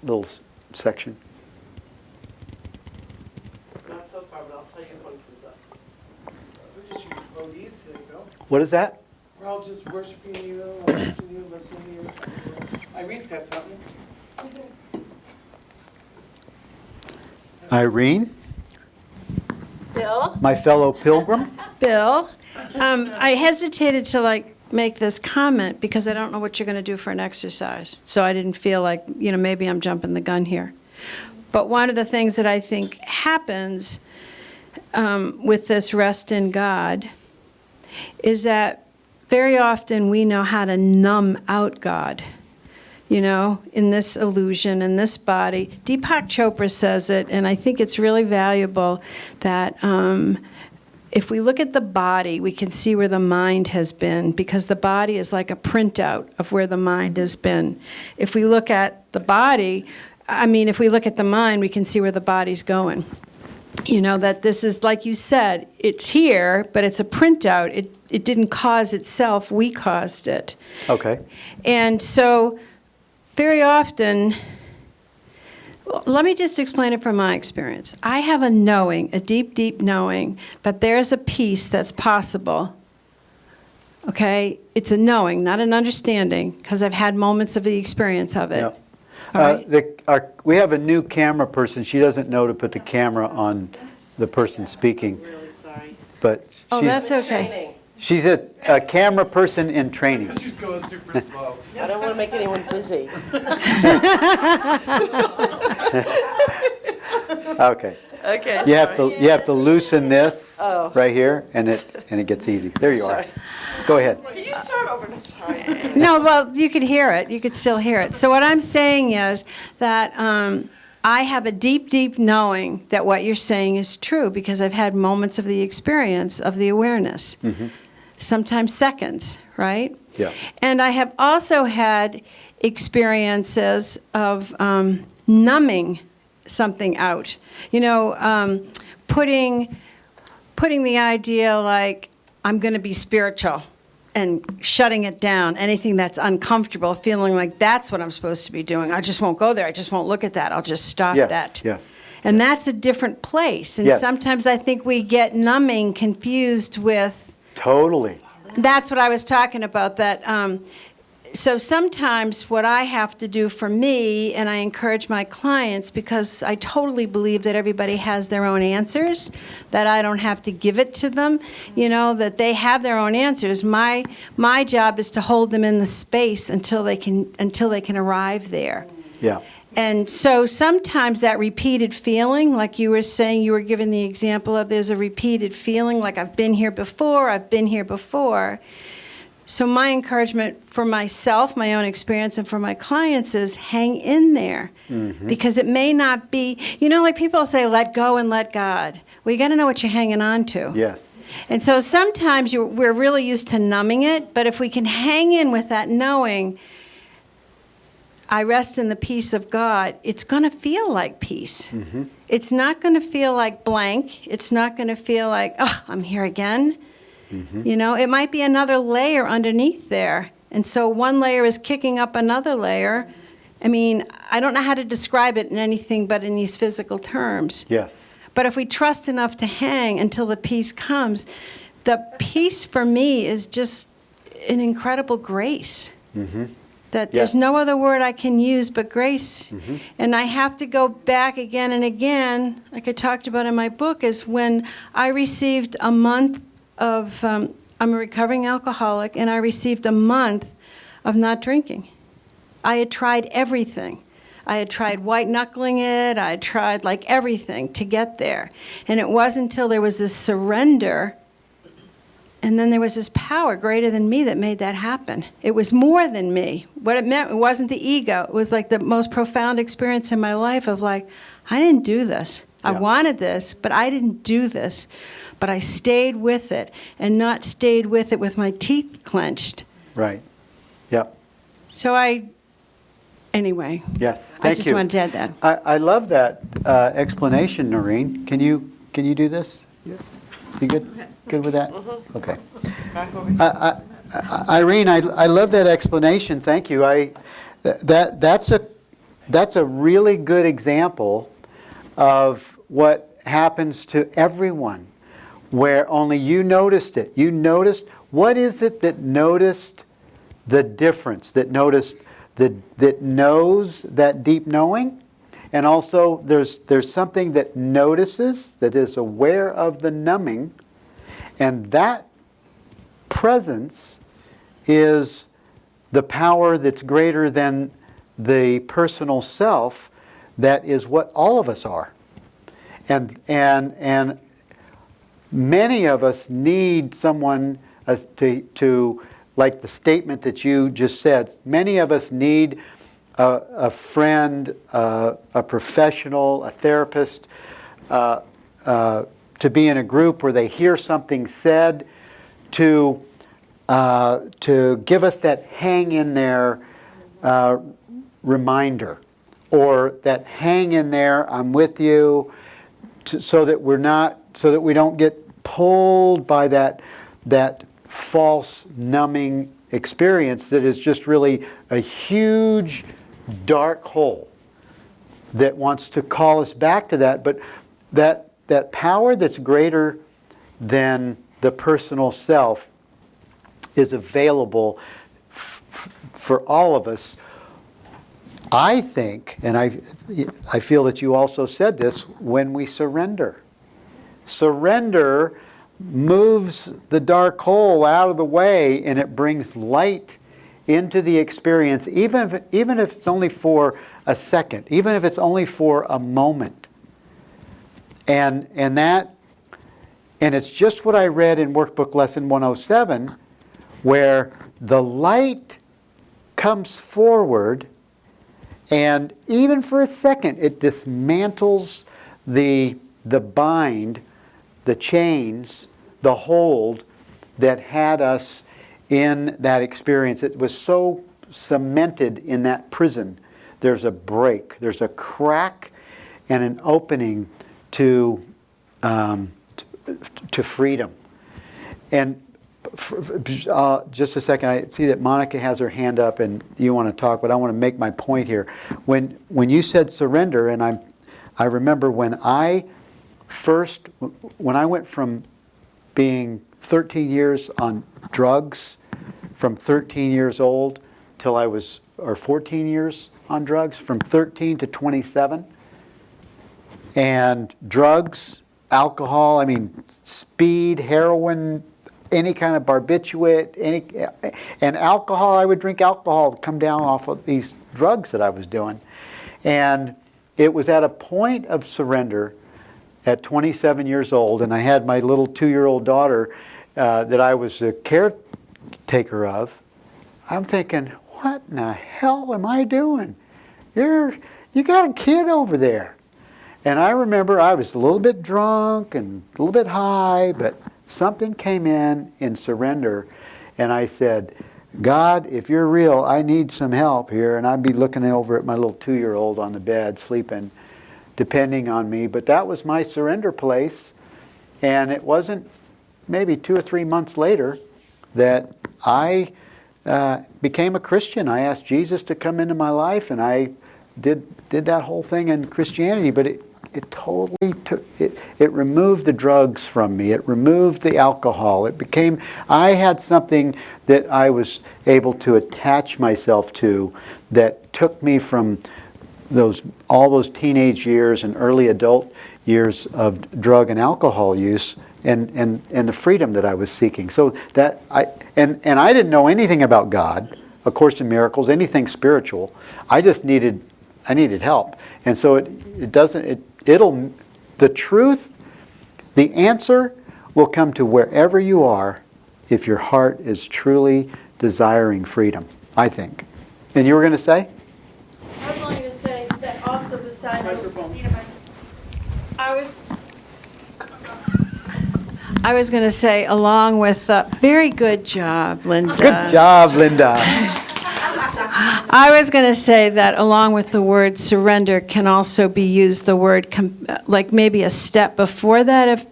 little section? Not so far, but I'll tell you if one comes up. We're just using all these today, go. What is that? We're all just worshiping you, listening to you, listening to you. Irene's got something. Irene, Bill? my fellow pilgrim. Bill, I hesitated to make this comment because I don't know what you're going to do for an exercise. So I didn't feel like, maybe I'm jumping the gun here. But one of the things that I think happens with this rest in God is that very often we know how to numb out God, in this illusion, in this body. Deepak Chopra says it, and I think it's really valuable that if we look at the body, we can see where the mind has been, because the body is like a printout of where the mind has been. If we look at the body, if we look at the mind, we can see where the body's going. That this is, like you said, it's here, but it's a printout. It didn't cause itself, we caused it. Okay. And so very often, let me just explain it from my experience. I have a knowing, a deep, deep knowing, that there's a peace that's possible. Okay? It's a knowing, not an understanding, because I've had moments of the experience of it. Yep. All right? We have a new camera person. She doesn't know to put the camera on the person speaking. I'm really sorry. But Oh, that's okay. she's a camera person in training. She's going super slow. I don't want to make anyone dizzy. Okay. Okay. You have to loosen this Oh. right here, and it gets easy. There you are. Sorry. Go ahead. Can you start over? I'm sorry. No, well, you could hear it. You could still hear it. So what I'm saying is that I have a deep, deep knowing that what you're saying is true, because I've had moments of the experience of the awareness, sometimes seconds, right? Yeah. And I have also had experiences of numbing something out. Putting the idea like, I'm going to be spiritual, and shutting it down, anything that's uncomfortable, feeling like that's what I'm supposed to be doing. I just won't go there. I just won't look at that. I'll just stop Yes, that. yes. And that's a different place. And Yes. sometimes I think we get numbing confused with, Totally. that's what I was talking about, that so sometimes what I have to do for me, and I encourage my clients, because I totally believe that everybody has their own answers, that I don't have to give it to them, that they have their own answers. My job is to hold them in the space until they can arrive there. Yeah. And so sometimes that repeated feeling, like you were saying, you were giving the example of, there's a repeated feeling, like I've been here before. So my encouragement for myself, my own experience, and for my clients is hang in there. Because it may not be, like people say, let go and let God. Well, you got to know what you're hanging on to. Yes. And so sometimes we're really used to numbing it, but if we can hang in with that knowing, I rest in the peace of God, it's going to feel like peace. It's not going to feel like blank. It's not going to feel like, oh, I'm here again. You know, it might be another layer underneath there. And so one layer is kicking up another layer. I mean, I don't know how to describe it in anything but in these physical terms. Yes. But if we trust enough to hang until the peace comes, the peace for me is just an incredible grace. That there's Yes. no other word I can use but grace. And I have to go back again and again, like I talked about in my book, is when I received a month of, I'm a recovering alcoholic, and I received a month of not drinking. I had tried everything. I had tried white knuckling it. I had tried like everything to get there. And it wasn't until there was this surrender, and then there was this power greater than me that made that happen. It was more than me. What it meant, it wasn't the ego. It was like the most profound experience in my life of like, I didn't do this. I Yeah. wanted this, but I didn't do this. But I stayed with it, and not stayed with it with my teeth clenched. Right. Yep. So anyway, Yes. I Thank just you. wanted to add that. I love that explanation, Noreen. Can you do this? You good? Good with that? Okay. Irene, I love that explanation. Thank you. That's a really good example of what happens to everyone, where only you noticed it. You noticed, what is it that noticed the difference, that noticed that knows that deep knowing? And also there's something that notices, that is aware of the numbing, and that presence is the power that's greater than the personal self. That is what all of us are. And many of us need someone to, like the statement that you just said, many of us need a friend, a professional, a therapist, to be in a group where they hear something said, to give us that hang in there reminder, or that hang in there, I'm with you, so that we don't get pulled by that false numbing experience that is just really a huge dark hole that wants to call us back to that. But that power that's greater than the personal self is available for all of us. I think, and I feel that you also said this, when we surrender. Surrender moves the dark hole out of the way, and it brings light into the experience, even if it's only for a second, even if it's only for a moment. And it's just what I read in Workbook Lesson 107, where the light comes forward, and even for a second, it dismantles the bind, the chains, the hold that had us in that experience. It was so cemented in that prison. There's a break, there's a crack and an opening to freedom. And just a second, I see that Monica has her hand up and you want to talk, but I want to make my point here. When you said surrender, and I remember when I went from being 13 years on drugs, from 13 years old till I was, or 14 years on drugs, from 13 to 27. And drugs, alcohol, I mean, speed, heroin, any kind of barbiturate, and alcohol, I would drink alcohol to come down off of these drugs that I was doing. And it was at a point of surrender at 27 years old, and I had my little 2-year-old daughter that I was a caretaker of. I'm thinking, what in the hell am I doing? You got a kid over there. And I remember I was a little bit drunk and a little bit high, but something came in surrender, and I said, God, if you're real, I need some help here. And I'd be looking over at my little 2-year-old on the bed sleeping, depending on me. But that was my surrender place. And it wasn't maybe 2 or 3 months later that I became a Christian. I asked Jesus to come into my life, and I did that whole thing in Christianity. But it totally took it removed the drugs from me. It removed the alcohol. I had something that I was able to attach myself to that took me from all those teenage years and early adult years of drug and alcohol use and the freedom that I was seeking. So that I didn't know anything about God, A Course in Miracles, anything spiritual. I needed help. And so the truth, the answer will come to wherever you are if your heart is truly desiring freedom, I think. And you were going to say? I was going to say that also beside Microphone. I was going to say, along with, very good job, Linda. Good job, Linda. I was going to say that along with the word surrender can also be used the word, like maybe a step before that if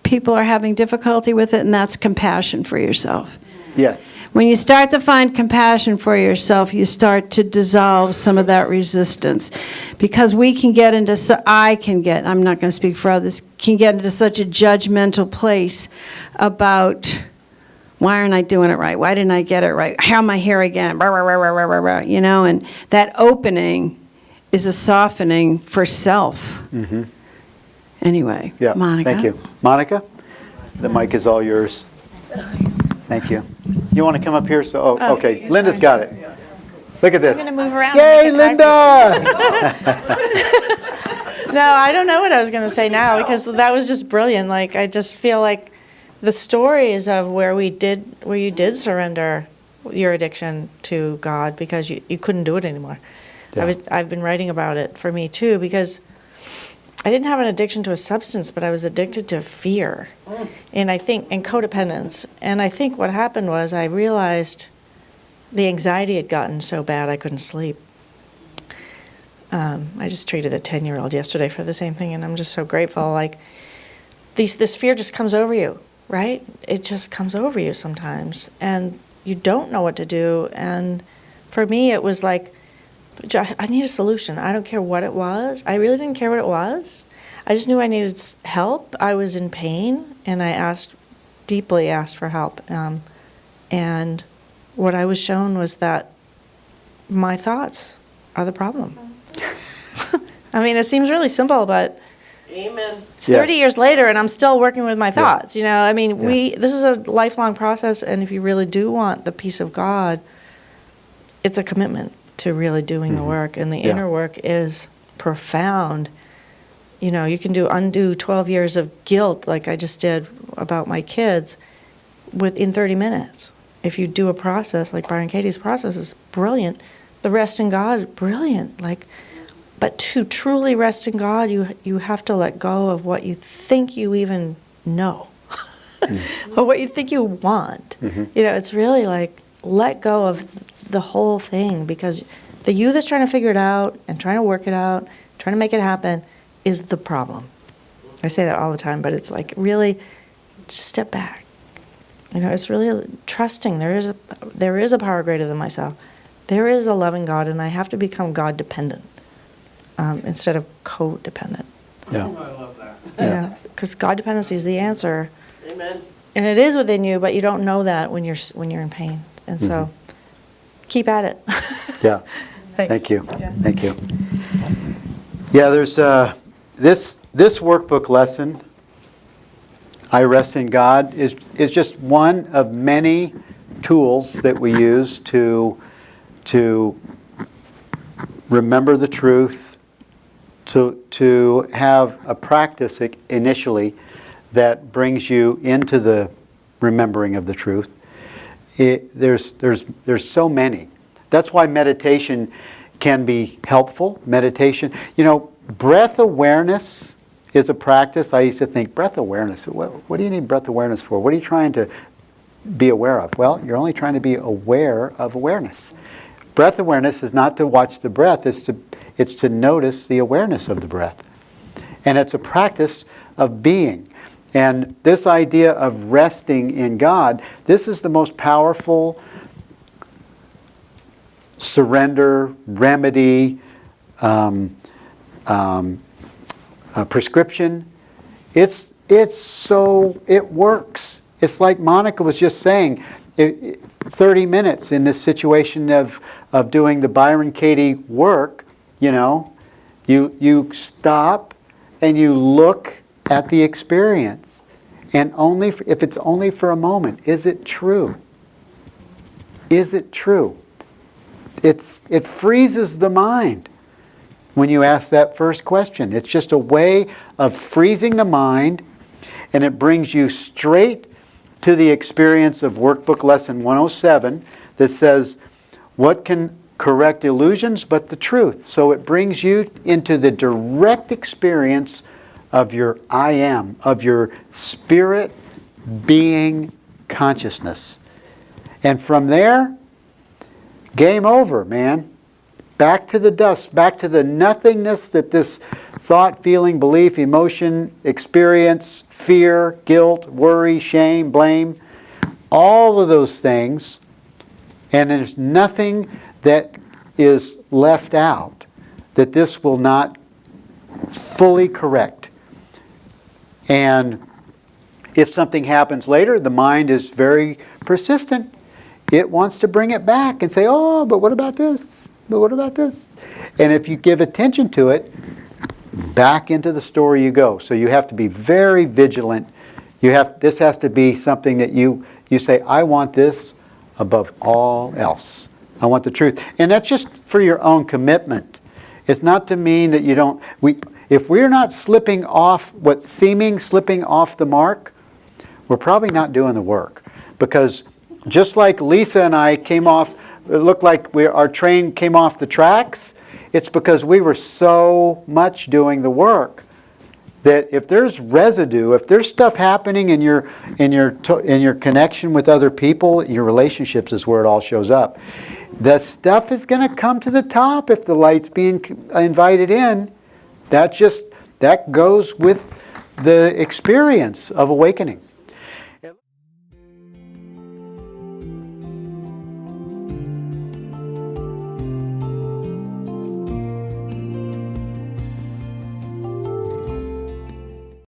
people are having difficulty with it, and that's compassion for yourself. Yes. When you start to find compassion for yourself, you start to dissolve some of that resistance. Because we can get into, I'm not going to speak for others, can get into such a judgmental place about, why aren't I doing it right? Why didn't I get it right? How am I here again? Rah, rah, rah, rah, rah, rah, you know, and that opening is a softening for self. Mm-hmm. Anyway, Yeah. Monica. Thank you. Monica, the mic is all yours. Thank you. You want to come up here? Okay. Linda's got it. Look at this. I'm going to move around. Yay, Linda! No, I don't know what I was going to say now because that was just brilliant. Like, I just feel like the stories of where you did surrender your addiction to God because you couldn't do it anymore. Yeah. I've been writing about it for me too because I didn't have an addiction to a substance, but I was addicted to fear, and codependence. And I think what happened was I realized the anxiety had gotten so bad I couldn't sleep. I just treated a 10-year-old yesterday for the same thing, and I'm just so grateful. Like this fear just comes over you, right? It just comes over you sometimes, and you don't know what to do. And for me, it was like, I need a solution. I don't care what it was. I really didn't care what it was. I just knew I needed help. I was in pain, and I deeply asked for help. And what I was shown was that my thoughts are the problem. I mean, it seems really simple, but Amen. it's 30 years later, and I'm still working with my thoughts. You know, I mean, Yes. this is a lifelong process, and if you really do want the peace of God, it's a commitment to really doing the work, and the inner work is profound. You know, you can undo 12 years of guilt like I just did about my kids within 30 minutes. If you do a process like Byron Katie's process is brilliant. The rest in God, brilliant. But to truly rest in God, you have to let go of what you think you even know or what you think you want. Mm-hmm. You know, it's really like let go of the whole thing, because the you that's trying to figure it out and trying to work it out, trying to make it happen is the problem. I say that all the time, but it's like really just step back. You know, it's really trusting there is a power greater than myself. There is a loving God, and I have to become God dependent instead of codependent. Yeah. I love that. Yeah. Because God dependency is the answer, Amen. and it is within you, but you don't know that when you're in pain. And so, keep at it. Yeah. Thanks. Thank you. Yeah. Thank you. Yeah, there's this workbook lesson, I Rest in God, is just one of many tools that we use to remember the truth, to have a practice initially that brings you into the remembering of the truth. There's so many. That's why meditation can be helpful. Meditation, breath awareness is a practice. I used to think, breath awareness, what do you need breath awareness for? What are you trying to be aware of? Well, you're only trying to be aware of awareness. Breath awareness is not to watch the breath, it's to notice the awareness of the breath. And it's a practice of being. And this idea of resting in God, this is the most powerful surrender, remedy, prescription. It works. It's like Monica was just saying, 30 minutes in this situation of doing the Byron Katie work, you stop and you look at the experience. And if it's only for a moment, is it true? Is it true? It freezes the mind when you ask that first question. It's just a way of freezing the mind, and it brings you straight to the experience of Workbook Lesson 107 that says, what can correct illusions but the truth? So it brings you into the direct experience of your I am, of your spirit being consciousness. And from there, game over, man. Back to the dust, back to the nothingness that this thought, feeling, belief, emotion, experience, fear, guilt, worry, shame, blame, all of those things, and there's nothing that is left out that this will not fully correct. And if something happens later, the mind is very persistent. It wants to bring it back and say, oh, but what about this? But what about this? And if you give attention to it, back into the story you go. So you have to be very vigilant. This has to be something that you say, I want this above all else. I want the truth. And that's just for your own commitment. It's not to mean that you don't... If we're not slipping off slipping off the mark, we're probably not doing the work. Because just like Lisa and I came off, it looked like our train came off the tracks, it's because we were so much doing the work that if there's residue, if there's stuff happening in your connection with other people, your relationships is where it all shows up. The stuff is going to come to the top if the light's being invited in. That goes with the experience of awakening.